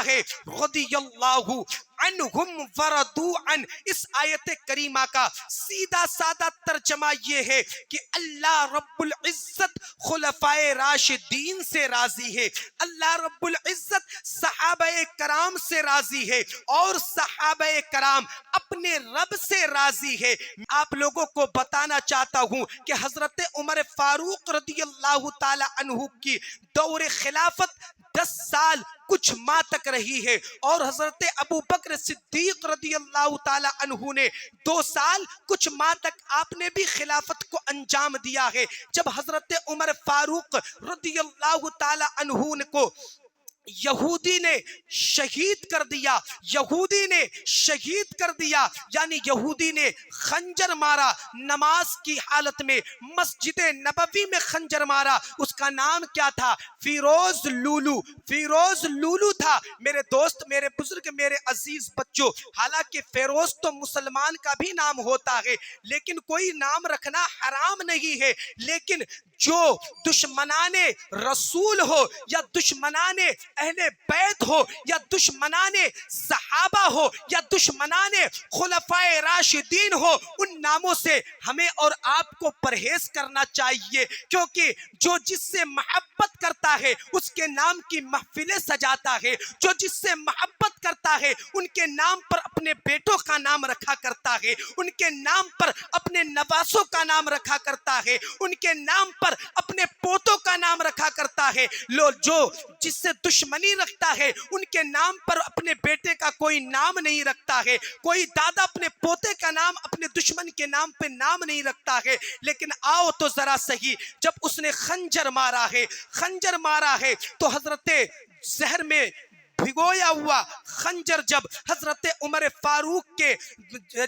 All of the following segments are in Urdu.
ہے رضی اللہ عنہم وردو عن. اس آیت کریمہ کا سیدھا سادہ ترجمہ یہ ہے کہ اللہ رب العزت خلفائے راشدین سے راضی ہے، اللہ رب العزت صحابہ کرام سے راضی ہے، اور صحابہ کرام اپنے رب سے راضی ہے۔ آپ لوگوں کو بتانا چاہتا ہوں کہ حضرت عمر فاروق رضی اللہ تعالی عنہ کی دور خلافت 10 سال کچھ ماہ تک رہی ہے، اور حضرت ابو بکر صدیق رضی اللہ تعالی عنہ نے 2 سال کچھ ماہ تک آپ نے بھی خلافت کو انجام دیا ہے۔ جب حضرت عمر فاروق رضی اللہ تعالی عنہ کو یہودی نے شہید کر دیا، یہودی نے شہید کر دیا، یعنی یہودی نے خنجر مارا نماز کی حالت میں، مسجد نبوی میں خنجر مارا۔ اس کا نام کیا تھا؟ فیروز لولو، فیروز لولو تھا۔ میرے دوست، میرے بزرگ، میرے عزیز بچوں، حالانکہ فیروز تو مسلمان کا بھی نام ہوتا ہے، لیکن کوئی نام رکھنا حرام نہیں ہے، لیکن جو دشمنان رسول ہو یا دشمنان اہل بیت ہو یا دشمنان صحابہ ہو یا دشمنان خلفائے راشدین ہو، ان ناموں سے ہمیں اور آپ کو پرہیز کرنا چاہیے، کیونکہ جو جس سے محبت کرتا ہے اس کے نام کی محفلیں سجاتا ہے، جو جس سے محبت کرتا ہے ان کے نام پر اپنے بیٹوں کا نام رکھا کرتا ہے، ان کے نام پر اپنے نواسوں کا نام رکھا کرتا ہے، ان کے نام پر اپنے پوتوں کا نام رکھا کرتا ہے۔ جو جس سے دشمنی رکھتا ہے ان کے نام پر اپنے بیٹے کا کوئی نام نہیں رکھتا ہے، کوئی دادا اپنے پوتے کا نام اپنے دشمن کے نام پہ نام نہیں رکھتا ہے۔ لیکن آؤ تو ذرا صحیح، جب اس نے خنجر مارا ہے، خنجر مارا ہے تو حضرت زہر میں بھگویا ہوا خنجر جب حضرت عمر فاروق کے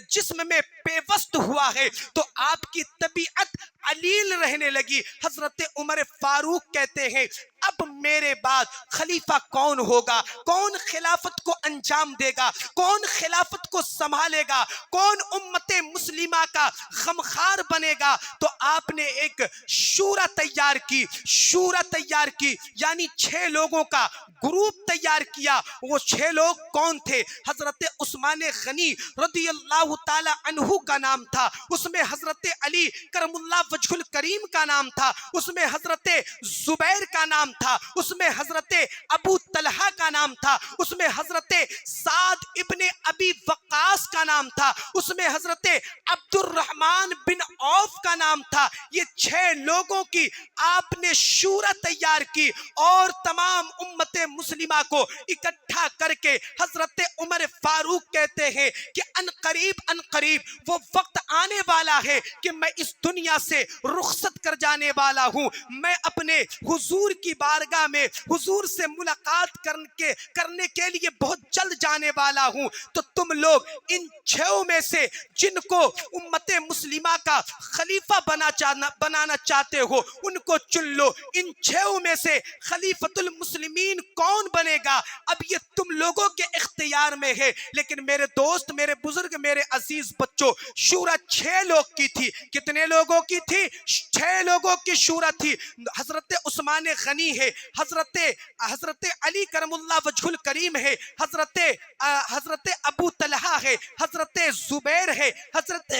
جسم میں پیوست ہوا ہے تو آپ کی طبیعت علیل رہنے لگی۔ حضرت عمر فاروق کہتے ہیں اب میرے بعد خلیفہ کون ہوگا، کون خلافت کو انجام دے گا، کون خلافت کو سنبھالے گا، کون امت مسلمہ کا غمخوار بنے گا؟ تو آپ نے ایک شورا تیار کی، شورا تیار کی، یعنی 6 لوگوں کا گروپ تیار کیا۔ وہ 6 لوگ کون تھے؟ حضرت عثمان غنی رضی اللہ تعالی عنہ کا نام تھا، اس میں حضرت علی کرم اللہ وجہ الکریم کا نام تھا، اس میں حضرت زبیر کا نام تھا، اس میں حضرت ابو طلحہ کا نام تھا، اس میں حضرت سعد ابن ابی وقاص کا نام تھا، اس میں حضرت عبد الرحمن بن عوف کا نام تھا۔ یہ 6 لوگوں کی آپ نے شورا تیار کی اور تمام امت مسلمہ کو اکٹھا کر کے حضرت عمر فاروق کہتے ہیں کہ ان قریب وہ وقت آنے والا ہے کہ میں اس دنیا سے رخصت کر جانے والا ہوں، میں اپنے حضور کی بارگاہ میں حضور سے ملاقات کرنے کے لیے بہت جلد جانے والا ہوں۔ تو تم لوگ ان 6 میں سے جن کو امت مسلمہ کا خلیفہ بنانا چاہتے ہو ان کو چن لو۔ ان 6 میں سے خلیفۃ المسلمین کون بنے گا اب یہ تم لوگوں کے اختیار میں ہے، لیکن میرے دوست، میرے بزرگ، میرے عزیز بچوں، شورا 6 لوگ کی تھی۔ کتنے لوگوں کی تھی؟ 6 لوگوں کی شورا تھی۔ حضرت عثمان غنی ہے، حضرت علی کرم اللہ وجہ الکریم ہے، حضرت ابو طلحہ ہے، حضرت زبیر ہے، حضرت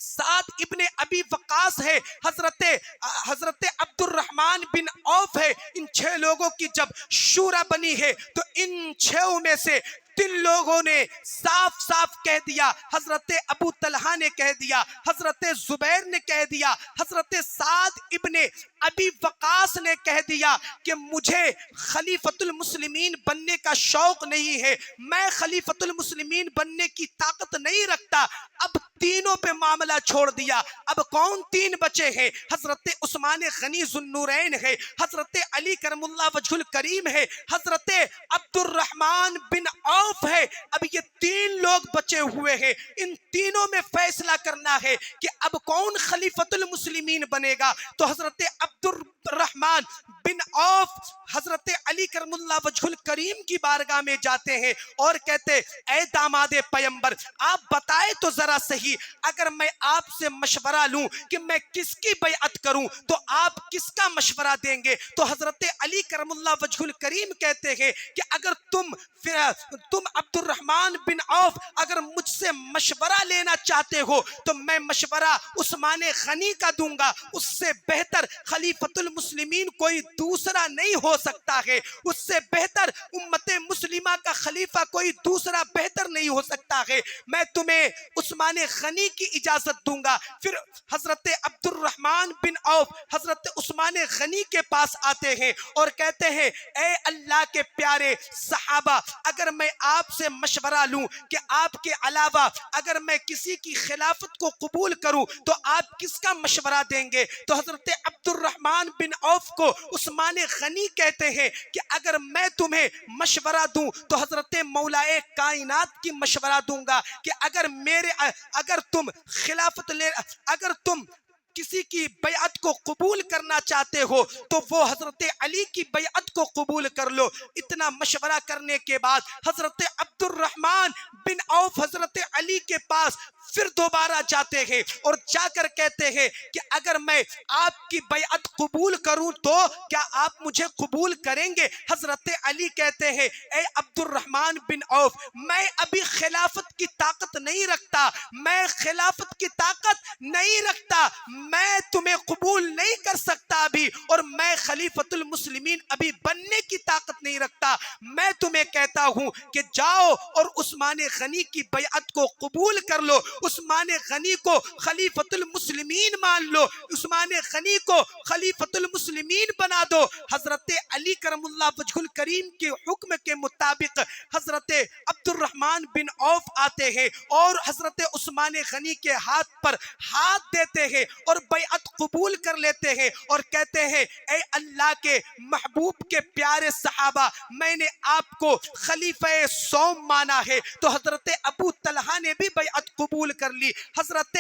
سعد ابن ابی وقاص ہے، حضرت عبد الرحمن بن عوف ہے۔ ان 6 لوگوں کی جب شورا بنی ہے تو ان 6 میں سے 3 لوگوں نے صاف صاف کہہ دیا، حضرت ابو طلحہ نے کہہ دیا، حضرت زبیر نے کہہ دیا، حضرت سعد ابن ابی وقاص نے کہہ دیا کہ مجھے خلیفۃ المسلمین بننے کا شوق نہیں ہے، میں خلیفۃ المسلمین بننے کی طاقت نہیں رکھتا۔ اب تینوں پہ معاملہ چھوڑ دیا۔ اب کون 3 بچے ہیں؟ حضرت عثمان غنی ذو النورین ہے، حضرت علی کرم اللہ وجہ الکریم ہے، حضرت عبد الرحمن بن عوف ہے۔ اب یہ 3 لوگ بچے ہوئے ہیں، ان تینوں میں فیصلہ کرنا ہے کہ اب کون خلیفۃ المسلمین بنے گا۔ تو حضرت عبد الرحمن بن عوف حضرت علی کرم اللہ وجہ الکریم کی بارگاہ میں جاتے ہیں اور کہتے اے داماد پیمبر آپ بتائے تو ذرا صحیح اگر میں آپ سے مشورہ لوں کہ میں کس کی بیعت کروں تو آپ کس کا مشورہ دیں گے؟ تو حضرت علی کرم اللہ وجہ الکریم کہتے ہیں کہ اگر تم عبد الرحمن بن عوف اگر مجھ سے مشورہ لینا چاہتے ہو تو میں مشورہ عثمان غنی کا دوں گا، اس سے بہتر خلیفۃ المسلمین کوئی دوسرا نہیں ہو سکتا ہے، اس سے بہتر امت مسلمہ کا خلیفہ کوئی دوسرا بہتر نہیں ہو سکتا ہے، میں تمہیں عثمان غنی کی اجازت دوں گا۔ پھر حضرت عبد الرحمن بن عوف حضرت عثمان غنی کے پاس آتے ہیں اور کہتے ہیں اے اللہ کے پیارے صحابہ اگر میں آپ سے مشورہ لوں کہ آپ کے علاوہ اگر میں کسی کی خلافت کو قبول کروں تو آپ کس کا مشورہ دیں گے؟ تو حضرت عبد الرحمن بن عوف کو عثمان غنی کہتے ہیں کہ اگر میں تمہیں مشورہ دوں تو حضرت مولائے کائنات کی مشورہ دوں گا کہ اگر تم کسی کی بیعت کو قبول کرنا چاہتے ہو تو وہ حضرت علی کی بیعت کو قبول کر لو۔ اتنا مشورہ کرنے کے بعد حضرت عبد الرحمن بن عوف حضرت علی کے پاس پھر دوبارہ جاتے ہیں اور جا کر کہتے ہیں کہ اگر میں آپ کی بیعت قبول کروں تو کیا آپ مجھے قبول کریں گے؟ حضرت علی کہتے ہیں اے عبد الرحمن بن عوف میں ابھی خلافت کی طاقت نہیں رکھتا، میں تمہیں قبول نہیں کر سکتا ابھی، اور میں خلیفۃ المسلمین ابھی بننے کی طاقت نہیں رکھتا۔ میں تمہیں کہتا ہوں کہ جاؤ اور عثمان غنی کی بیعت کو قبول کر لو، عثمان غنی کو خلیفۃ المسلمین مان لو، عثمان غنی کو خلیفۃ المسلمین بنا دو۔ حضرت علی کرم اللہ وجہ الکریم کے حکم کے مطابق حضرت عبد الرحمن بن عوف آتے ہیں اور حضرت عثمان غنی کے ہاتھ پر ہاتھ دیتے ہیں اور بیعت قبول کر لیتے ہیں اور کہتے ہیں اے اللہ کے محبوب کے پیارے صحابہ میں نے آپ کو خلیفہ سوم مانا ہے۔ تو حضرت ابو طلحہ نے بھی بیعت قبول کر لی، حضرت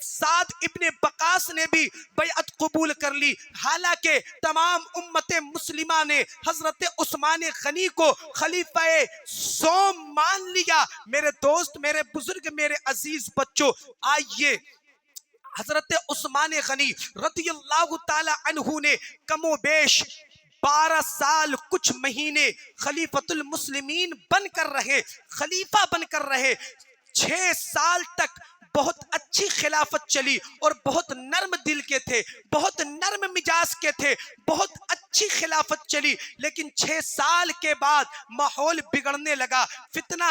سعد ابن وقاص نے بھی بیعت قبول کر لی، حالانکہ تمام امت مسلمہ نے حضرت عثمان غنی کو خلیفہ سوم مان لیا۔ میرے دوست، میرے بزرگ، میرے عزیز بچوں، آئیے حضرت عثمان غنی رضی اللہ تعالی عنہ نے کم و بیش 12 سال کچھ مہینے خلیفۃ المسلمین بن کر رہے، خلیفہ بن کر رہے۔ 6 سال تک بہت اچھی خلافت چلی اور بہت نرم دل کے تھے، بہت نرم مزاج کے تھے، بہت اچھی خلافت چلی، لیکن 6 سال کے بعد ماحول بگڑنے لگا، فتنہ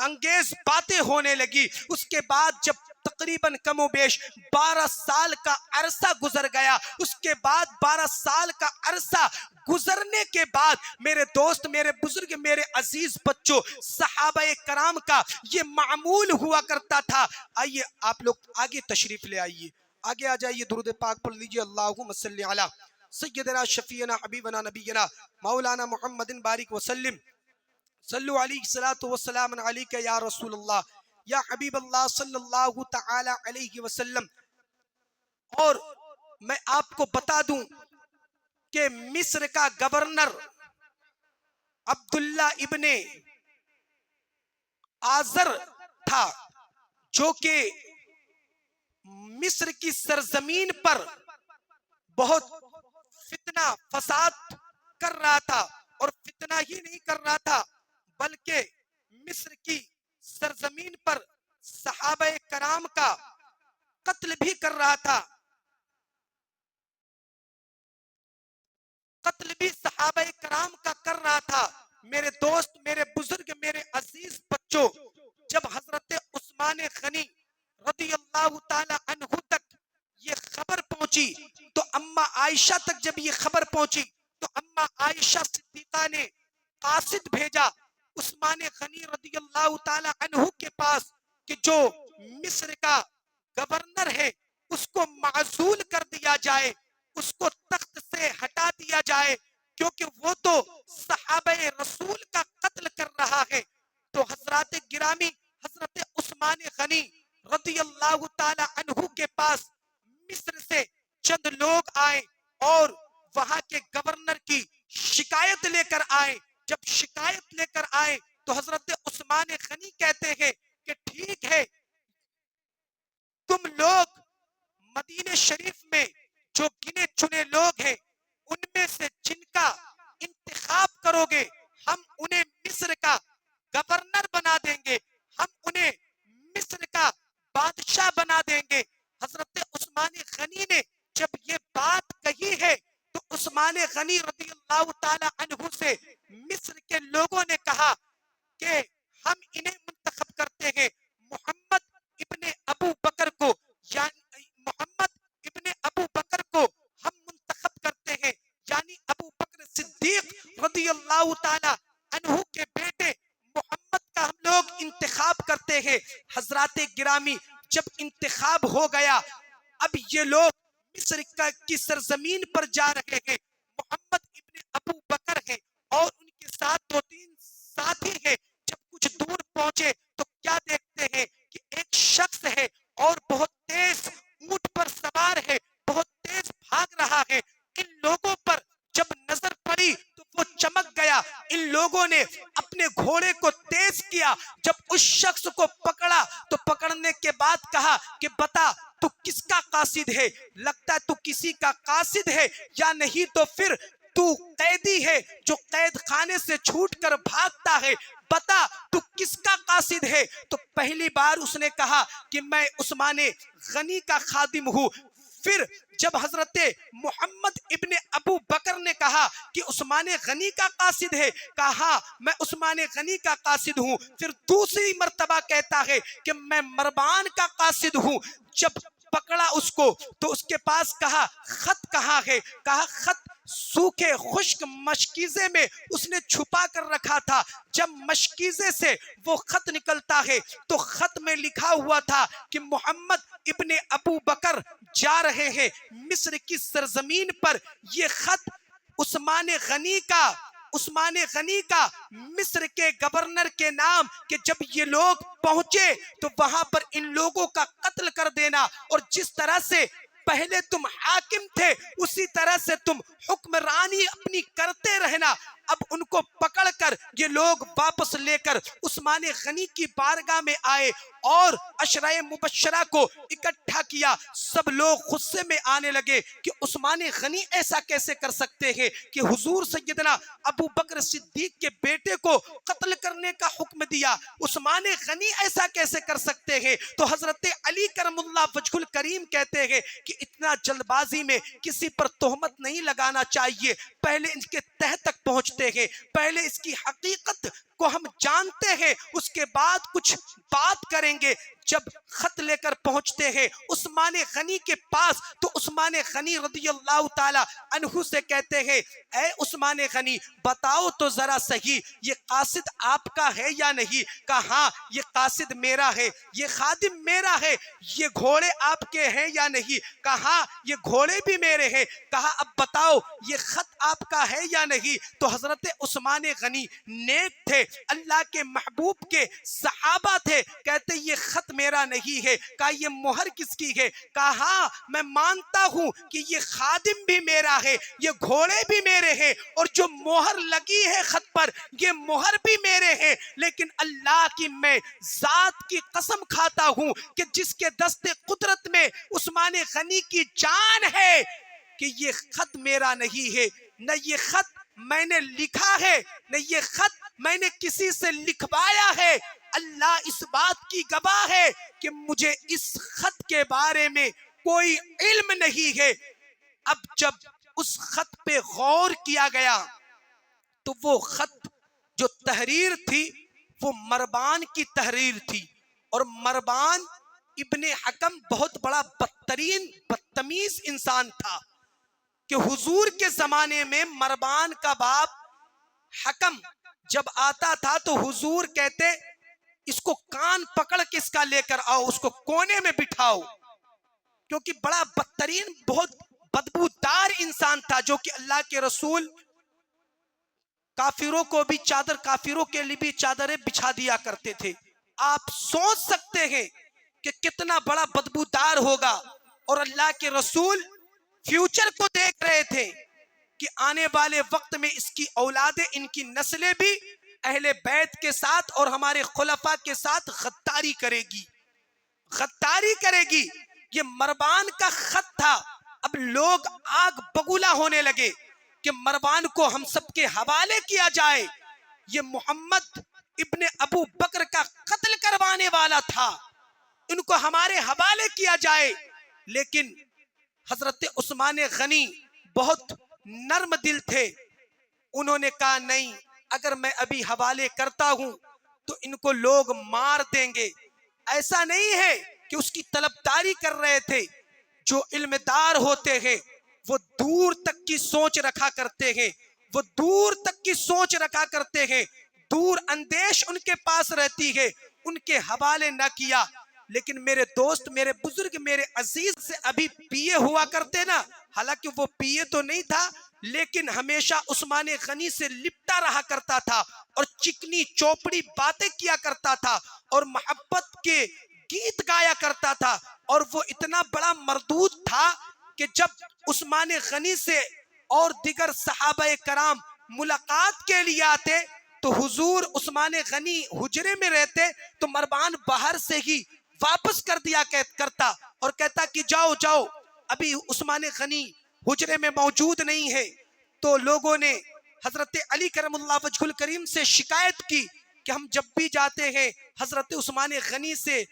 انگیز باتیں ہونے لگی۔ اس کے بعد جب تقریباً کم و بیش 12 سال کا عرصہ گزر گیا، اس کے بعد 12 سال کا عرصہ گزرنے کے بعد میرے دوست، میرے بزرگ، میرے عزیز بچوں، صحابہ کرام کا یہ معمول ہوا کرتا تھا۔ آئیے آپ لوگ آگے تشریف لے آئیے، آگے آ جائیے، درود پاک پڑھ لیجیے، اللہم صلی علی سیدنا شفیعنا حبیبنا نبینا مولانا محمد بارک وسلم، صلو علیہ الصلاۃ والسلام علیک یا رسول اللہ یا حبیب اللہ صلی اللہ تعالی علیہ وسلم۔ اور میں آپ کو بتا دوں کہ مصر کا گورنر عبداللہ ابن آذر تھا، جو کہ مصر کی سرزمین پر بہت فتنہ فساد کر رہا تھا، اور فتنہ ہی نہیں کر رہا تھا بلکہ مصر کی سرزمین پر صحابہ کرام کا قتل بھی کر رہا تھا، قتل بھی صحابہ کرام کا کر رہا تھا۔ میرے دوست، میرے بزرگ، میرے عزیز بچوں، جب حضرت عثمان غنی رضی اللہ تعالی عنہ تک یہ خبر پہنچی تو اماں عائشہ تک جب یہ خبر پہنچی تو اماں عائشہ صدیقہ نے قاصد بھیجا عثمان غنی رضی اللہ تعالی عنہ کے پاس کہ جو مصر کا گورنر ہے اس کو معزول کر دیا جائے، اس کو تخت سے ہٹا دیا جائے، کیونکہ وہ تو صحابہ رسول کا قتل کر رہا ہے۔ تو حضرات گرامی، حضرت عثمان غنی رضی اللہ تعالی عنہ کے پاس مصر سے چند لوگ آئے اور وہاں کے گورنر کی شکایت لے کر آئے. جب شکایت لے کر آئے تو حضرت عثمان غنی کہتے ہیں کہ ٹھیک ہے، تم لوگ مدینہ شریف میں جو گنے چنے لوگ ہیں ان میں سے جن کا انتخاب کرو گے ہم انہیں مصر کا گورنر بنا دیں گے، ہم انہیں مصر کا بادشاہ بنا دیں گے. حضرت عثمان غنی نے جب یہ بات کہی ہے تو عثمان غنی رضی اللہ تعالی عنہ سے مصر کے لوگوں نے کہا کہ ہم انہیں منتخب کرتے ہیں محمد ابن ابو بکر کو، یعنی محمد ابن ابو بکر کو ہم منتخب کرتے ہیں، یعنی ابو بکر صدیق رضی اللہ تعالی عنہ کے بیٹے محمد کا ہم لوگ انتخاب کرتے ہیں. حضرات گرامی، جب انتخاب ہو گیا اب یہ لوگ مصر کی سرزمین پر جا رہے ہیں. محمد ابن ابو بکر ہیں اور ان کے ساتھ 2-3 ساتھی ہیں. جب کچھ دور پہنچے تو کیا دیکھتے ہیں کہ ایک شخص ہے اور بہت تیز اونٹ پر سوار ہے، بہت تیز بھاگ رہا ہے. ان لوگوں پر جب نظر پڑی تو وہ چمک گیا. ان لوگوں نے اپنے گھوڑے کو تیز کیا. جب اس شخص کو پکڑا تو پکڑنے کے بعد کہا کہ بتا تو کس کا قاصد ہے؟ لگتا ہے تو کسی کا قاصد ہے یا نہیں تو پھر تو قیدی ہے جو قید خانے سے چھوٹ کر بھاگتا ہے. بتا تو کس کا قاصد ہے؟ تو پہلی بار اس نے کہا کہ میں عثمان غنی کا خادم ہوں. پھر جب حضرت محمد ابن ابو بکر نے کہا کہ عثمان غنی کا قاصد ہے، کہا میں عثمان غنی کا قاصد ہوں. پھر دوسری مرتبہ کہتا ہے کہ میں مروان کا قاصد ہوں. جب پکڑا اس کو تو اس کے پاس کہا خط کہاں ہے؟ کہا خط سوکھے خشک مشکیزے میں اس نے چھپا کر رکھا تھا. جب مشکیزے سے وہ خط نکلتا ہے تو خط میں لکھا ہوا تھا کہ محمد ابن ابو بکر جا رہے ہیں مصر کی سرزمین پر. یہ خط عثمان غنی کا مصر کے گورنر کے نام، کہ جب یہ لوگ پہنچے تو وہاں پر ان لوگوں کا قتل کر دینا، اور جس طرح سے پہلے تم حاکم تھے اسی طرح سے تم حکمرانی اپنی کرتے رہنا. اب ان کو پکڑ کر یہ لوگ واپس لے کر عثمان غنی کی بارگاہ میں آئے اور عشرہ مبشرہ کو اکٹھا کیا. سب لوگ غصے میں آنے لگے کہ عثمان غنی ایسا کیسے کر سکتے ہیں کہ حضور سیدنا ابو بکر صدیق کے بیٹے کو قتل کرنے کا حکم دیا. عثمان غنی ایسا کیسے کر سکتے ہیں؟ تو حضرت علی کرم اللہ وجہ الکریم کہتے ہیں کہ اتنا جلد بازی میں کسی پر تہمت نہیں لگانا چاہیے. پہلے ان کے تہ تک پہنچتے ہیں، پہلے اس کی حقیقت کو ہم جانتے ہیں، اس کے بعد کچھ بات کریں گے. جب خط لے کر پہنچتے ہیں عثمان غنی کے پاس تو عثمان غنی رضی اللہ تعالی عنہ سے کہتے ہیں اے عثمان غنی بتاؤ تو ذرا صحیح یہ قاصد آپ کا ہے یا نہیں؟ کہا ہاں یہ قاصد میرا ہے، یہ خادم میرا ہے. یہ گھوڑے آپ کے ہیں یا نہیں؟ کہا ہاں یہ گھوڑے بھی میرے ہیں. کہا اب بتاؤ یہ خط آپ کا ہے یا نہیں؟ تو حضرت عثمان غنی نیک تھے، اللہ کے محبوب کے صحابہ تھے. کہتے یہ خط میرا نہیں ہے. کہا یہ مہر کس کی ہے؟ کہا ہاں میں مانتا ہوں کہ یہ خادم بھی میرا ہے، یہ گھوڑے بھی میرے ہیں، اور جو مہر لگی ہے خط پر یہ مہر بھی میرے ہیں. لیکن اللہ کی میں ذات کی قسم کھاتا ہوں کہ جس کے دست قدرت میں عثمان غنی کی جان ہے کہ یہ خط میرا نہیں ہے، نہ یہ خط میں نے لکھا ہے، نہ یہ خط میں نے کسی سے لکھوایا ہے. اللہ اس بات کی گواہ ہے کہ مجھے اس خط کے بارے میں کوئی علم نہیں ہے. اب جب اس خط پہ غور کیا گیا تو وہ خط جو تحریر تھی وہ مروان کی تحریر تھی، اور مروان ابن حکم بہت بڑا بدتمیز انسان تھا کہ حضور کے زمانے میں مروان کا باپ حکم جب آتا تھا تو حضور کہتے اس کو کان پکڑ کے اس کا لے کر آؤ، اس کو کونے میں بٹھاؤ، کیونکہ بڑا بدترین بہت بدبودار انسان تھا جو کہ اللہ کے رسول کافروں کو بھی چادر، کافروں کے لیے بھی چادریں بچھا دیا کرتے تھے. آپ سوچ سکتے ہیں کہ کتنا بڑا بدبودار ہوگا، اور اللہ کے رسول فیوچر کو دیکھ رہے تھے کہ آنے والے وقت میں اس کی اولادیں، ان کی نسلیں بھی اہل بیت کے ساتھ اور ہمارے خلفاء کے ساتھ غداری کرے گی، غداری کرے گی۔ یہ مروان کا خط تھا۔ اب لوگ آگ بگولا ہونے لگے کہ مروان کو ہم سب کے حوالے کیا جائے، یہ محمد ابن ابو بکر کا قتل کروانے والا تھا، ان کو ہمارے حوالے کیا جائے۔ لیکن حضرت عثمان غنی بہت نرم دل تھے، انہوں نے کہا نہیں، اگر میں ابھی حوالے کرتا ہوں تو ان کو لوگ مار دیں گے۔ ایسا نہیں ہے کہ اس کی طلبداری کر رہے تھے، جو علم دار ہوتے ہیں وہ دور تک کی سوچ رکھا کرتے ہیں، وہ دور تک کی سوچ رکھا کرتے ہیں، دور اندیش ان کے پاس رہتی ہے، ان کے حوالے نہ کیا۔ لیکن میرے دوست، میرے بزرگ، میرے عزیز سے ابھی پیے ہوا کرتے نا، حالانکہ وہ پیے تو نہیں تھا لیکن ہمیشہ عثمان غنی سے لپٹا رہا کرتا تھا اور چکنی چوپڑی باتیں کیا کرتا تھا اور محبت کے گیت گایا کرتا تھا، اور وہ اتنا بڑا مردود تھا کہ جب عثمان غنی سے اور دیگر صحابہ کرام ملاقات کے لیے آتے تو حضور عثمان غنی حجرے میں رہتے تو مروان باہر سے ہی واپس کر دیا کرتا اور کہتا کہ جاؤ جاؤ، ابھی عثمان غنی حجرے میں موجود نہیں ہے۔ تو لوگوں نے حضرت علی کرم اللہ وجہ الکریم سے شکایت کی کہ ہم جب بھی جاتے ہیں حضرت عثمان غنی سے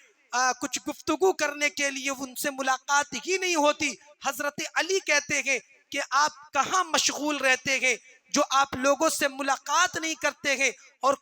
کچھ گفتگو کرنے کے لیے ان سے ملاقات ہی نہیں ہوتی۔ حضرت علی کہتے ہیں کہ آپ کہاں مشغول رہتے ہیں جو آپ لوگوں سے ملاقات نہیں کرتے ہیں، اور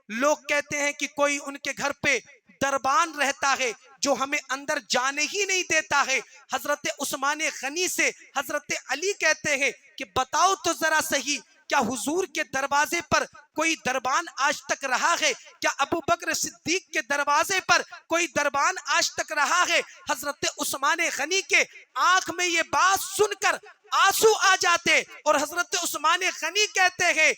لوگ کہتے ہیں کہ کوئی ان کے گھر پہ دربان رہتا ہے جو ہمیں اندر جانے ہی نہیں دیتا ہے۔ حضرت عثمان غنی سے حضرت علی کہتے ہیں کہ بتاؤ تو ذرا صحیح، کیا حضور کے دروازے پر کوئی دربان آج تک رہا ہے؟ کیا ابو بکر صدیق کے دروازے پر کوئی دربان آج تک رہا ہے؟ حضرت عثمان غنی کے آنکھ میں یہ بات سن کر آنسو آ جاتے اور حضرت عثمان غنی کہتے ہیں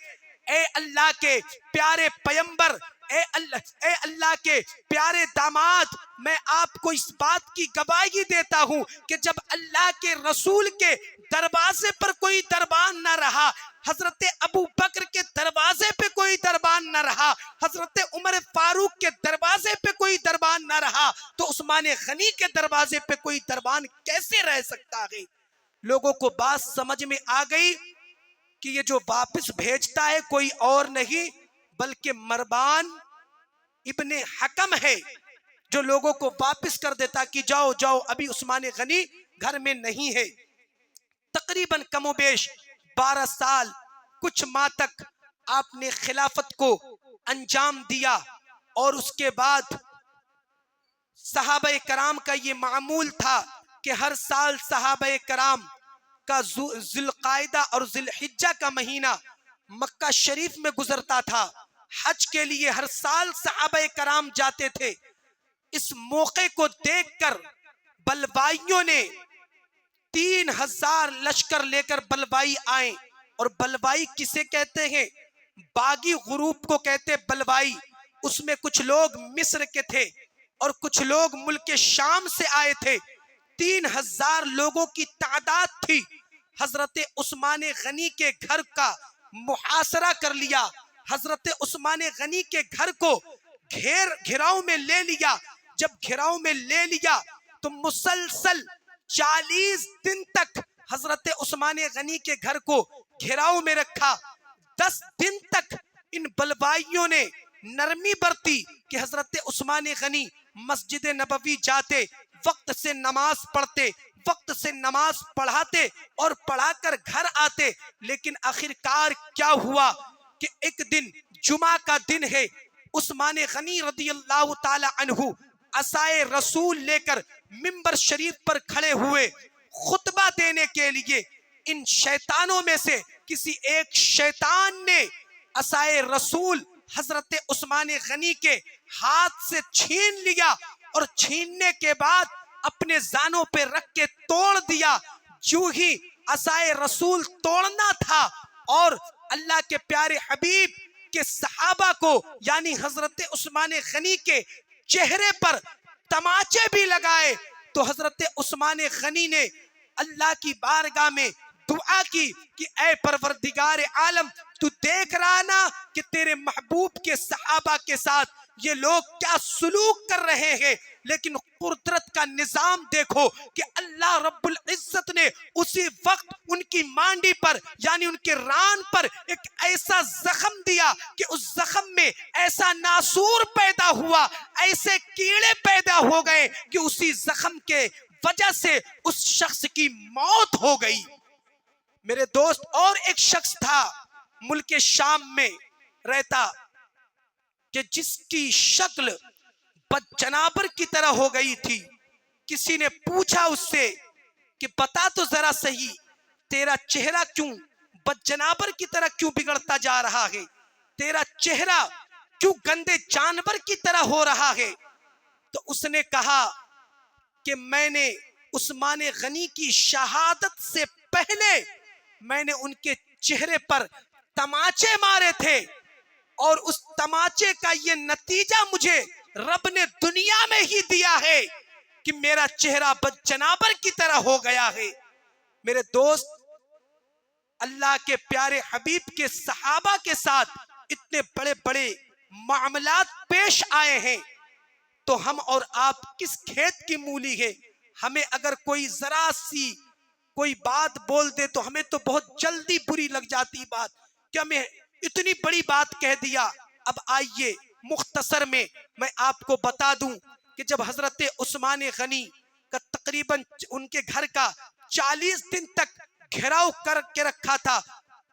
اے اللہ کے پیارے پیمبر، اے اللہ کے پیارے داماد، میں آپ کو اس بات کی گواہی دیتا ہوں کہ جب اللہ کے رسول کے دروازے پر کوئی دربان نہ رہا، حضرت ابو بکر کے دروازے پہ کوئی دربان نہ رہا، حضرت عمر فاروق کے دروازے پہ کوئی دربان نہ رہا، تو عثمان غنی کے دروازے پہ کوئی دربان کیسے رہ سکتا ہے؟ لوگوں کو بات سمجھ میں آ گئی کہ یہ جو واپس بھیجتا ہے کوئی اور نہیں بلکہ مروان ابن حکم ہے، جو لوگوں کو واپس کر دیتا کہ جاؤ جاؤ، ابھی عثمان غنی گھر میں نہیں ہے۔ تقریباً کم و بیش 12 سال کچھ ماہ تک آپ نے خلافت کو انجام دیا، اور اس کے بعد صحابہ کرام کا یہ معمول تھا کہ ہر سال صحابہ کرام کا ذی القعدہ اور ذی الحجہ کا مہینہ مکہ شریف میں گزرتا تھا۔ حج کے لیے ہر سال صحابہ کرام جاتے تھے۔ اس موقع کو دیکھ کر بلوائیوں نے 3000 لشکر لے کر بلوائی آئے، اور بلوائی کسے کہتے ہیں؟ باغی غروب کو کہتے بلوائی۔ اس میں کچھ لوگ مصر کے تھے اور کچھ لوگ ملک شام سے آئے تھے۔ 3000 لوگوں کی تعداد تھی۔ حضرت عثمان غنی کے گھر کا محاصرہ کر لیا، حضرت عثمان غنی کے گھر کو گھیراؤ میں لے لیا۔ جب گھیراؤ میں لے لیا تو مسلسل 40 دن تک حضرت عثمان غنی کے گھر کو گھیراؤ میں رکھا۔ 10 دن تک ان بلوائیوں نے نرمی برتی کہ حضرت عثمان غنی مسجد نبوی جاتے، وقت سے نماز پڑھتے، وقت سے نماز پڑھاتے اور پڑھا کر گھر آتے۔ لیکن آخرکار کیا ہوا کہ ایک دن جمعہ کا دن ہے، عثمان غنی رضی اللہ تعالی عنہ عصائے رسول لے کر منبر شریف پر کھڑے ہوئے خطبہ دینے کے لیے۔ ان شیطانوں میں سے کسی ایک شیطان نے عصائے رسول حضرت عثمان غنی کے ہاتھ سے چھین لیا، اور چھیننے کے بعد اپنے زانوں پہ رکھ کے توڑ دیا۔ جو ہی عصائے رسول توڑنا تھا اور اللہ کے پیارے حبیب کے صحابہ کو یعنی حضرت عثمان غنی کے چہرے پر تماچے بھی لگائے، تو حضرت عثمان غنی نے اللہ کی بارگاہ میں دعا کی کہ اے پروردگار عالم تو دیکھ رہا نا کہ تیرے محبوب کے صحابہ کے ساتھ یہ لوگ کیا سلوک کر رہے ہیں، لیکن قدرت کا نظام دیکھو کہ اللہ رب العزت نے اسی وقت ان کی مانڈی پر یعنی ان کے ران پر ایک ایسا زخم دیا کہ اس زخم میں ایسا ناسور پیدا ہوا، ایسے کیڑے پیدا ہو گئے کہ اسی زخم کے وجہ سے اس شخص کی موت ہو گئی۔ میرے دوست، اور ایک شخص تھا ملک شام میں رہتا کہ جس کی شکل بدجنابر کی طرح ہو گئی تھی۔ کسی نے پوچھا اس سے کہ بتا تو ذرا صحیح تیرا چہرہ کیوں بدجنابر کی طرح کیوں بگڑتا جا رہا ہے، تیرا چہرہ کیوں گندے جانور کی طرح ہو رہا ہے؟ تو اس نے کہا کہ میں نے عثمان غنی کی شہادت سے پہلے میں نے ان کے چہرے پر تماچے مارے تھے، اور اس تماچے کا یہ نتیجہ مجھے رب نے دنیا میں ہی دیا ہے کہ میرا چہرہ بدجنابر کی طرح ہو گیا ہے۔ میرے دوست، اللہ کے پیارے حبیب کے صحابہ کے ساتھ اتنے بڑے بڑے معاملات پیش آئے ہیں، تو ہم اور آپ کس کھیت کی مولی ہے؟ ہمیں اگر کوئی ذرا سی کوئی بات بول دے تو ہمیں تو بہت جلدی بری لگ جاتی بات کہ ہمیں اتنی بڑی بات کہہ دیا۔ اب آئیے مختصر میں آپ کو بتا دوں کہ جب حضرت عثمان غنی کا تقریباً ان کے گھر کا 40 دن تک گھیراؤ کر کے رکھا تھا،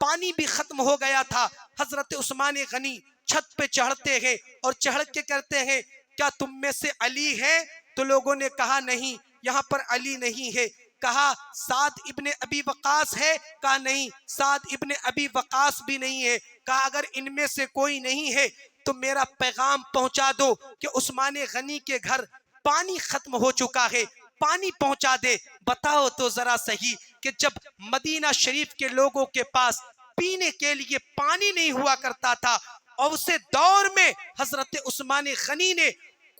پانی بھی ختم ہو گیا تھا، حضرت عثمان غنی چھت پہ چڑھتے ہیں اور چڑھ کے کہتے ہیں کیا تم میں سے علی ہے؟ تو لوگوں نے کہا نہیں، یہاں پر علی نہیں ہے۔ کہا سعد ابن ابی وقاص ہے؟ کہا نہیں، سعد ابن ابی وقاص بھی نہیں ہے۔ کہا اگر ان میں سے کوئی نہیں ہے تو میرا پیغام پہنچا دو کہ عثمان غنی کے گھر پانی ختم ہو چکا ہے، پانی پہنچا دے۔ بتاؤ تو ذرا صحیح کہ جب مدینہ شریف کے لوگوں کے پاس پینے کے لیے پانی نہیں ہوا کرتا تھا، اور اسے دور میں حضرت عثمان غنی نے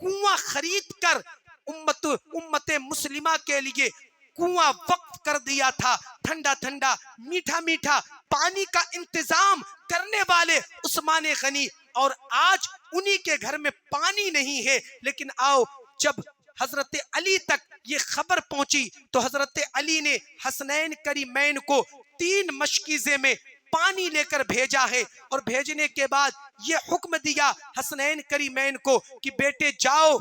کنواں خرید کر امت مسلمہ کے لیے کنواں وقف کر دیا تھا، ٹھنڈا ٹھنڈا میٹھا میٹھا پانی کا انتظام کرنے والے عثمان غنی، اور آج انہی کے گھر میں پانی نہیں ہے۔ لیکن آؤ، جب حضرت علی تک یہ خبر پہنچی تو حضرت علی نے حسنین کریمین کو 3 مشکیزے میں پانی لے کر بھیجا ہے، اور بھیجنے کے بعد یہ حکم دیا حسنین کریمین کو کہ بیٹے جاؤ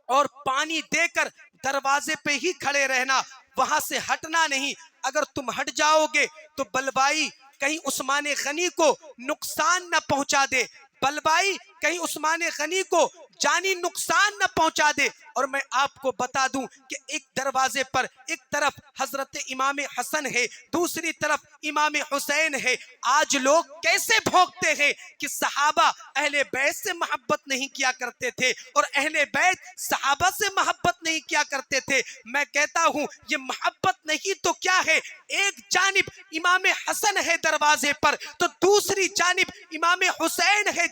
اور پانی دے کر دروازے پہ ہی کھڑے رہنا، وہاں سے ہٹنا نہیں۔ اگر تم ہٹ جاؤ گے تو بلوائی کہیں عثمان غنی کو نقصان نہ پہنچا دے، بلوائی کہیں عثمان غنی کو جانی نقصان نہ پہنچا دے۔ اور میں آپ کو بتا دوں کہ ایک دروازے پر ایک طرف حضرت امام حسن ہے، دوسری طرف امام حسین ہے۔ آج لوگ کیسے بھونکتے ہیں کہ صحابہ اہل بیت سے محبت نہیں کیا کرتے تھے اور اہل بیت صحابہ سے محبت نہیں کیا کرتے تھے۔ میں کہتا ہوں یہ محبت نہیں تو کیا ہے؟ ایک جانب امام حسن ہے دروازے پر تو دوسری جانب امام حسین ہے،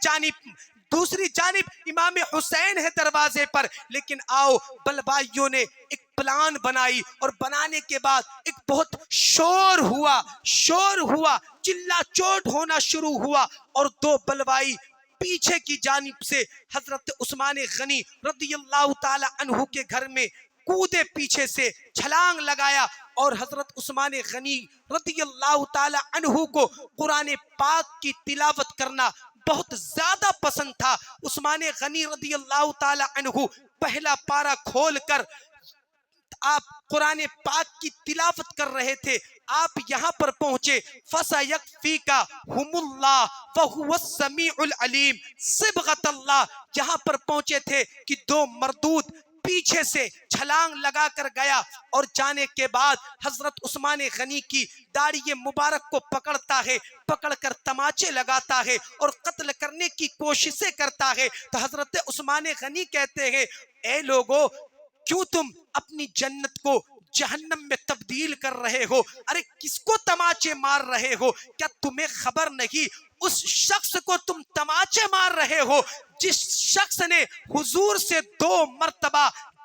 دوسری جانب امام حسین ہے دروازے پر۔ لیکن آؤ، بلوائیوں نے ایک پلان بنائی، اور بنانے کے بعد ایک بہت شور ہوا، چلا چوٹ ہونا شروع ہوا، اور 2 بلوائی پیچھے کی جانب سے حضرت عثمان غنی رضی اللہ تعالی عنہ کے گھر میں کودے، پیچھے سے چھلانگ لگایا، اور حضرت عثمان غنی رضی اللہ تعالی عنہ کو قرآن پاک کی تلاوت کرنا بہت زیادہ پسند تھا۔ عثمان غنی رضی اللہ تعالی عنہ پہلا پارہ کھول کر آپ قرآن پاک کی تلاوت کر رہے تھے، آپ یہاں پر پہنچے فَسَيَكْفِيكَهُمُ اللَّهُ وَهُوَ السَّمِيعُ الْعَلِيمُ صبغت اللہ، یہاں پر پہنچے تھے کہ 2 مردود پیچھے سے چھلانگ لگا کر گیا، اور جانے کے بعد حضرت عثمان غنی کی داڑھی مبارک کو پکڑتا ہے، پکڑ کر تماچے لگاتا ہے اور قتل کرنے کی کوششیں کرتا ہے۔ تو حضرت عثمان غنی کہتے ہیں اے لوگو، کیوں تم اپنی جنت کو جہنم میں تبدیل کر رہے ہو؟ ارے کس کو تماچے مار رہے ہو؟ کیا تمہیں خبر نہیں اس شخص کو تم تماچے مار رہے ہو جس شخص نے حضور سے 2 مرتبہ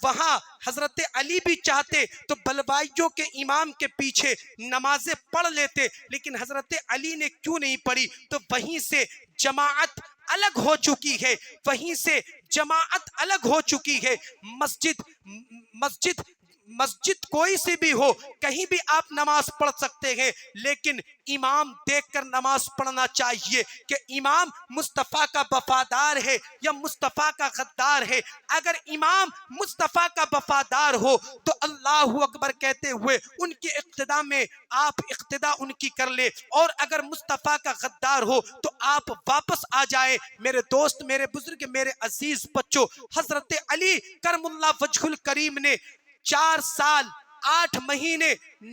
وہاں حضرت علی بھی چاہتے تو بلوائیوں کے امام کے پیچھے نمازیں پڑھ لیتے، لیکن حضرت علی نے کیوں نہیں پڑھی؟ تو وہیں سے جماعت الگ ہو چکی ہے، وہیں سے جماعت الگ ہو چکی ہے۔ مسجد مسجد کوئی سی بھی ہو، کہیں بھی آپ نماز پڑھ سکتے ہیں، لیکن امام دیکھ کر نماز پڑھنا چاہیے کہ امام مصطفیٰ کا وفادار ہے یا مصطفیٰ کا غدار ہے۔ اگر امام مصطفیٰ کا وفادار ہو تو اللہ اکبر کہتے ہوئے ان کی اقتداء میں آپ اقتداء ان کی کر لے، اور اگر مصطفیٰ کا غدار ہو تو آپ واپس آ جائے۔ میرے دوست، میرے بزرگ، میرے عزیز بچوں، حضرت علی کرم اللہ وجہ الکریم نے 4 سال 8 مہینے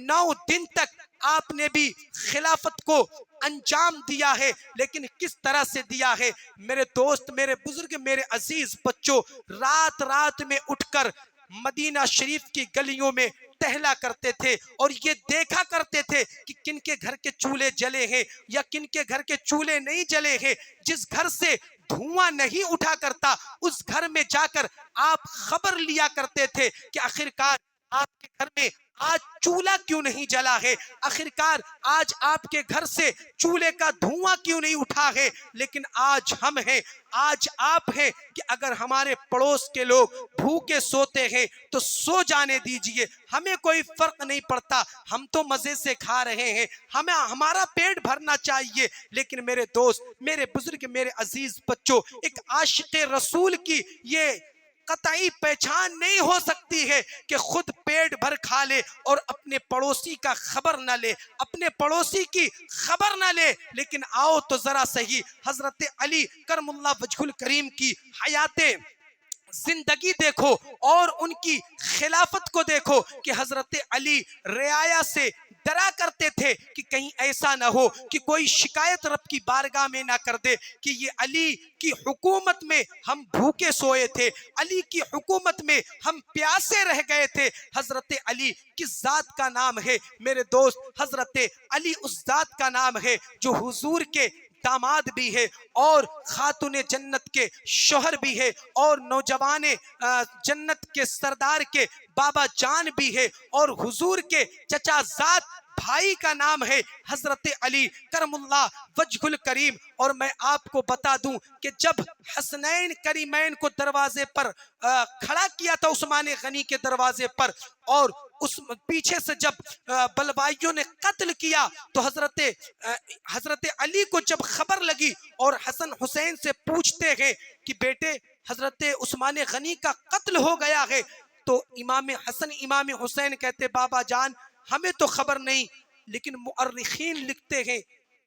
9 دن تک آپ نے بھی خلافت کو انجام دیا ہے، لیکن کس طرح سے دیا ہے؟ میرے دوست، میرے بزرگ، میرے عزیز بچوں، رات رات میں اٹھ کر مدینہ شریف کی گلیوں میں ٹہلا کرتے تھے اور یہ دیکھا کرتے تھے کہ کن کے گھر کے چولہے جلے ہیں یا کن کے گھر کے چولہے نہیں جلے ہیں۔ جس گھر سے دھواں نہیں اٹھا کرتا اس گھر میں جا کر آپ خبر لیا کرتے تھے کہ آخرکار آپ کے گھر میں آج چولہا کیوں نہیں جلا ہے، آخرکار آج آپ کے گھر سے چولہے کا دھواں کیوں نہیں اٹھا ہے۔ لیکن آج ہم ہیں، آج آپ ہیں کہ اگر ہمارے پڑوس کے لوگ بھوکے سوتے ہیں تو سو جانے دیجئے، ہمیں کوئی فرق نہیں پڑتا، ہم تو مزے سے کھا رہے ہیں، ہمیں ہمارا پیٹ بھرنا چاہیے۔ لیکن میرے دوست، میرے بزرگ، میرے عزیز بچوں، ایک عاشق رسول کی یہ قطعی پہچان نہیں ہو سکتی ہے کہ خود پیٹ بھر کھا لے اور اپنے پڑوسی کا خبر نہ لے، اپنے پڑوسی کی خبر نہ لے۔ لیکن آؤ تو ذرا صحیح حضرت علی کرم اللہ وجہ الکریم کی حیات زندگی دیکھو اور ان کی خلافت کو دیکھو کہ حضرت علی رعایا سے ڈرا کرتے تھے کہ کہیں ایسا نہ ہو کہ کوئی شکایت رب کی بارگاہ میں نہ کر دے کہ یہ علی کی حکومت میں ہم بھوکے سوئے تھے، علی کی حکومت میں ہم پیاسے رہ گئے تھے۔ حضرت علی کس ذات کا نام ہے میرے دوست؟ حضرت علی اس ذات کا نام ہے جو حضور کے داماد بھی ہے اور خاتون جنت کے شوہر بھی ہے اور نوجوان جنت کے سردار کے بابا جان بھی ہے اور حضور کے چچا زاد بھائی کا نام ہے حضرت علی کرم اللہ وجہ الکریم۔ اور میں آپ کو بتا دوں کہ جب حسنین کریمین کو دروازے پر کھڑا کیا تھا عثمان غنی کے دروازے پر، اور اس پیچھے سے جب بلوائیوں نے قتل کیا تو حضرت علی کو جب خبر لگی اور حسن حسین سے پوچھتے ہیں کہ بیٹے حضرت عثمان غنی کا قتل ہو گیا ہے، تو امام حسن امام حسین کہتے بابا جان ہمیں تو خبر نہیں، لیکن مؤرخین لکھتے ہیں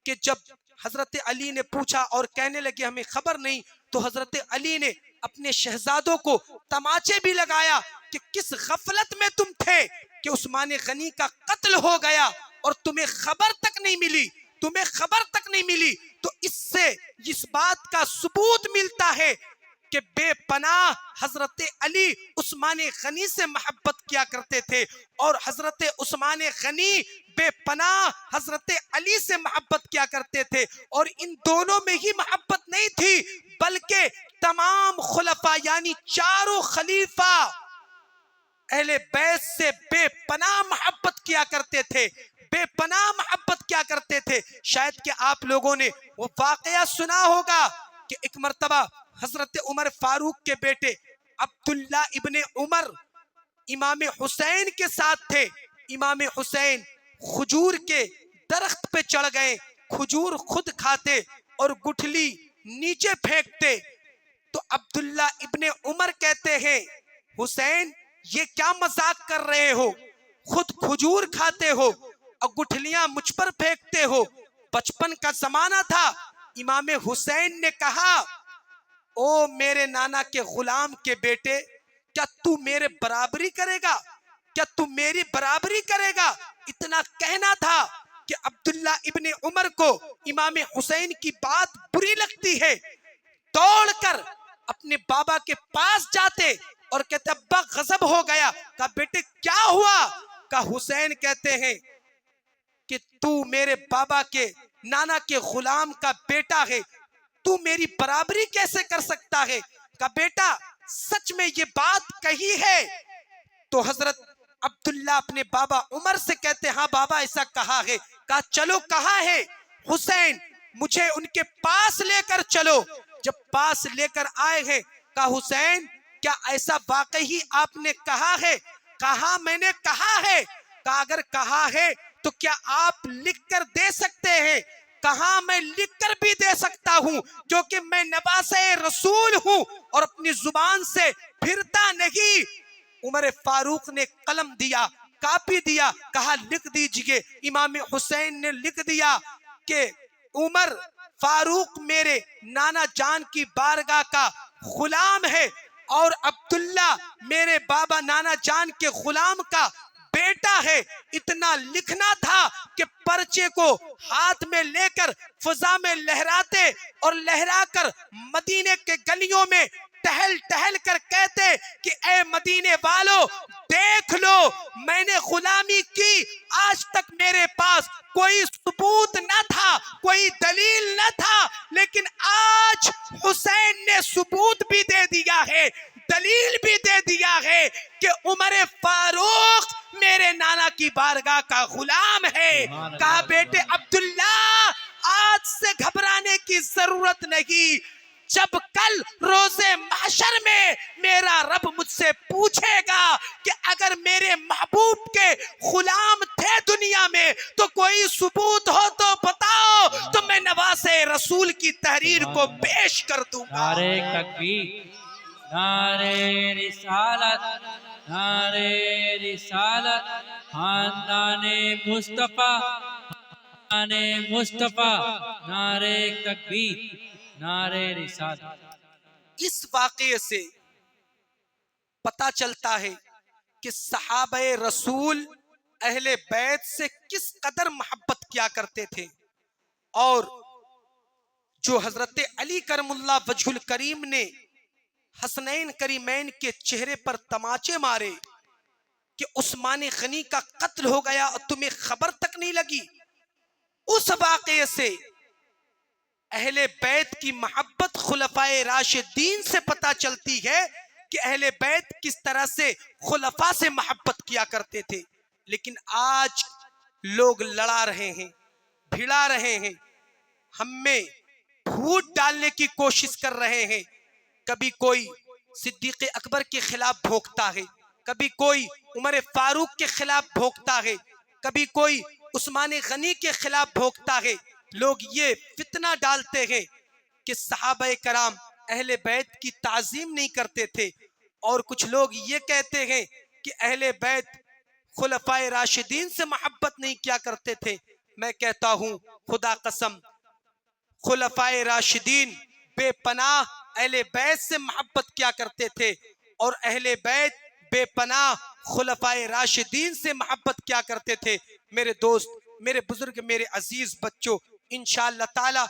کہ جب حضرت علی نے پوچھا اور کہنے لگے ہمیں خبر نہیں، تو حضرت علی نے اپنے شہزادوں کو تماچے بھی لگایا کہ کس غفلت میں تم تھے کہ عثمان غنی کا قتل ہو گیا اور تمہیں خبر تک نہیں ملی، تمہیں خبر تک نہیں ملی۔ تو اس سے اس بات کا ثبوت ملتا ہے کہ بے پناہ حضرت علی عثمان غنی سے محبت کیا کرتے تھے اور حضرت عثمان غنی بے پناہ حضرت علی سے محبت کیا کرتے تھے، اور ان دونوں میں ہی محبت نہیں تھی بلکہ تمام خلفاء یعنی چاروں خلیفہ اہل بیت سے بے پناہ محبت کیا کرتے تھے، بے پناہ محبت کیا کرتے تھے۔ شاید کہ آپ لوگوں نے وہ واقعہ سنا ہوگا کہ ایک مرتبہ حضرت عمر فاروق کے بیٹے عبداللہ ابن عمر امام حسین کے ساتھ تھے۔ امام حسین کھجور کے درخت پہ چڑھ گئے، کھجور خود کھاتے اور گٹھلی نیچے پھینکتے، تو عبداللہ ابن عمر کہتے ہیں حسین یہ کیا مذاق کر رہے ہو، خود کھجور کھاتے ہو اور گٹھلیاں مجھ پر پھینکتے ہو۔ بچپن کا زمانہ تھا، امام حسین نے کہا او میرے نانا کے غلام کے بیٹے، کیا تو میرے برابری کرے گا، کیا تو میری برابری کرے گا؟ اتنا کہنا تھا کہ عبداللہ ابن عمر کو امام حسین کی بات بری لگتی ہے، دوڑ کر اپنے بابا کے پاس جاتے اور کہتے ابا غضب ہو گیا۔ کہا بیٹے کیا ہوا؟ کہا حسین کہتے ہیں کہ تو میرے بابا کے نانا کے غلام کا بیٹا ہے، تو میری برابری کیسے کر سکتا ہے؟ کہا بیٹا سچ میں یہ بات کہی ہے؟ تو حضرت عبداللہ اپنے بابا عمر سے کہتے ہاں بابا ایسا کہا ہے۔ کہا چلو کہا ہے حسین مجھے ان کے پاس لے کر چلو۔ جب پاس لے کر آئے ہیں کہا حسین کیا ایسا واقعی آپ نے کہا ہے؟ کہا میں نے کہا ہے۔ کہا اگر کہا ہے تو کیا آپ لکھ کر دے سکتے ہیں؟ کہا میں لکھ کر بھی دے سکتا ہوں کیونکہ میں نواسے رسول ہوں اور اپنی زبان سے پھرتا نہیں۔ عمر فاروق نے قلم دیا، کاپی دیا، کہا لکھ دیجئے۔ امام حسین نے لکھ دیا کہ عمر فاروق میرے نانا جان کی بارگاہ کا غلام ہے اور عبداللہ میرے بابا نانا جان کے غلام کا بیٹا ہے۔ اتنا لکھنا تھا کہ پرچے کو ہاتھ میں لے کر فضا میں لہراتے اور لہرا کر مدینے کے گلیوں میں ٹہل ٹہل کر کہتے کہ اے مدینے والو دیکھ لو میں نے غلامی کی، آج تک میرے پاس کوئی ثبوت نہ تھا، کوئی دلیل نہ تھا، لیکن آج حسین نے ثبوت بھی دے دیا ہے، دلیل بھی دے دیا ہے کہ عمر فاروق میرے نانا کی بارگاہ کا غلام ہے۔ کہا بیٹے عبداللہ آج سے گھبرانے کی ضرورت نہیں، جب کل روز محشر میں میرا رب مجھ سے پوچھے گا کہ اگر میرے محبوب کے غلام تھے دنیا میں تو کوئی ثبوت ہو تو بتاؤ، تو میں نواسے رسول کی تحریر کو پیش کر دوں گا۔ نعرہ تکبیر، نعرہ رسالت، نعرہ رسالت، خاندان مصطفیٰ، خاندان مصطفیٰ، نعرہ تکبیر، نعرہ رسالت۔ اس واقعے سے پتا چلتا ہے کہ صحابہ رسول اہل بیت سے کس قدر محبت کیا کرتے تھے، اور جو حضرت علی کرم اللہ وجہ الکریم نے حسنین کریمین کے چہرے پر تماچے مارے کہ عثمان غنی کا قتل ہو گیا اور تمہیں خبر تک نہیں لگی، اس واقعے سے اہل بیت کی محبت خلفائے راشدین سے پتا چلتی ہے کہ اہل بیت کس طرح سے خلفاء سے محبت کیا کرتے تھے۔ لیکن آج لوگ لڑا رہے ہیں، بھڑا رہے ہیں، ہم میں پھوٹ ڈالنے کی کوشش کر رہے ہیں۔ کبھی کوئی صدیق اکبر کے خلاف بھونکتا ہے، کبھی کوئی عمر فاروق کے خلاف بھونکتا ہے، کبھی کوئی عثمان غنی کے خلاف بھونکتا ہے۔ لوگ یہ فتنہ ڈالتے ہیں کہ صحابہ کرام اہل بیت کی تعظیم نہیں کرتے تھے، اور کچھ لوگ یہ کہتے ہیں کہ اہل بیت خلفائے راشدین سے محبت نہیں کیا کرتے تھے۔ میں کہتا ہوں خدا قسم خلفائے راشدین بے پناہ اہل بیت سے محبت کیا کرتے تھے، اور اہل بیت بے پناہ خلفائے راشدین سے محبت کیا کرتے تھے۔ میرے دوست، میرے بزرگ، میرے عزیز بچوں، انشاءاللہ تعالی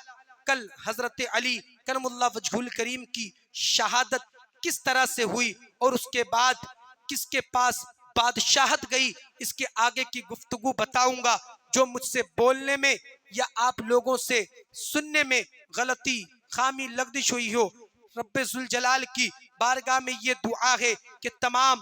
کل حضرت علی کرم اللہ وجہ الکریم کی شہادت کس طرح سے ہوئی اور اس کے بعد کس کے پاس بادشاہت گئی، اس کے آگے کی گفتگو بتاؤں گا۔ جو مجھ سے بولنے میں یا آپ لوگوں سے سننے میں غلطی خامی لغزش ہوئی ہو، رب ذوالجلال کی بارگاہ میں یہ دعا ہے کہ تمام